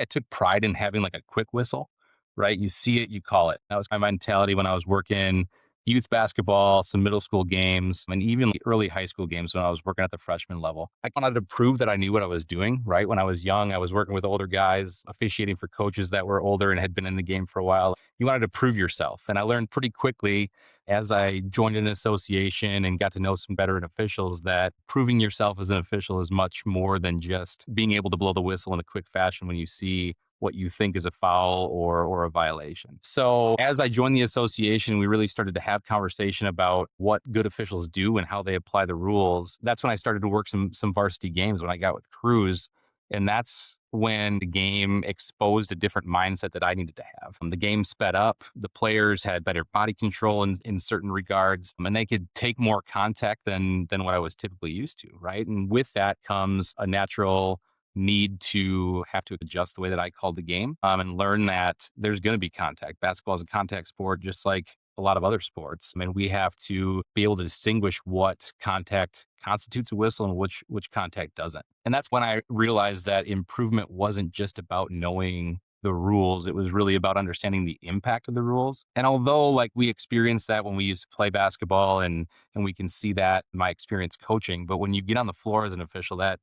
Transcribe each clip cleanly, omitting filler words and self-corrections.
I took pride in having like a quick whistle, right? You see it, you call it. That was my mentality when I was working youth basketball, some middle school games, and even early high school games when I was working at the freshman level. I wanted to prove that I knew what I was doing, right? When I was young, I was working with older guys, officiating for coaches that were older and had been in the game for a while. You wanted to prove yourself. And I learned pretty quickly as I joined an association and got to know some veteran officials that proving yourself as an official is much more than just being able to blow the whistle in a quick fashion when you see what you think is a foul or a violation. So as I joined the association, we really started to have conversation about what good officials do and how they apply the rules. That's when I started to work some varsity games when I got with Cruz. And that's when the game exposed a different mindset that I needed to have. The game sped up. The players had better body control in certain regards, and they could take more contact than what I was typically used to, right? And with that comes a natural need to have to adjust the way that I called the game and learn that there's going to be contact. Basketball is a contact sport, just like a lot of other sports. I mean, we have to be able to distinguish what contact constitutes a whistle and which contact doesn't. And that's when I realized that improvement wasn't just about knowing the rules. It was really about understanding the impact of the rules. And although like we experienced that when we used to play basketball and we can see that in my experience coaching, but when you get on the floor as an official, that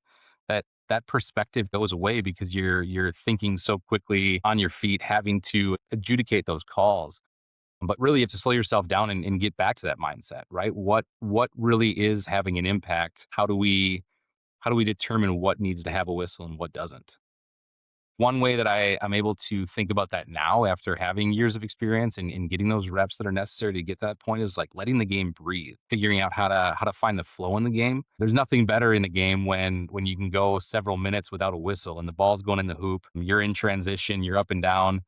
perspective goes away because you're thinking so quickly on your feet, having to adjudicate those calls. But really, you have to slow yourself down and get back to that mindset, right? What really is having an impact? How do we determine what needs to have a whistle and what doesn't? One way that I'm able to think about that now after having years of experience and getting those reps that are necessary to get to that point is like letting the game breathe, figuring out how to find the flow in the game. There's nothing better in a game when you can go several minutes without a whistle and the ball's going in the hoop, you're in transition, you're up and down,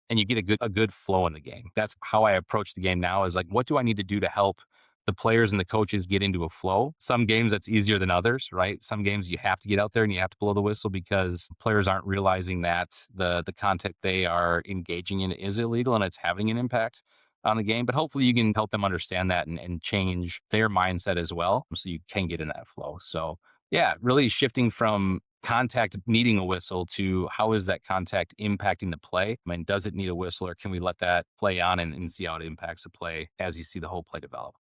and you get a good flow in the game. That's how I approach the game now is like, what do I need to do to help the players and the coaches get into a flow? Some games that's easier than others, right? Some games you have to get out there and you have to blow the whistle because players aren't realizing that the contact they are engaging in is illegal and it's having an impact on the game. But hopefully you can help them understand that and change their mindset as well so you can get in that flow. So yeah, really shifting from contact needing a whistle to how is that contact impacting the play? I mean, does it need a whistle or can we let that play on and see how it impacts the play as you see the whole play develop?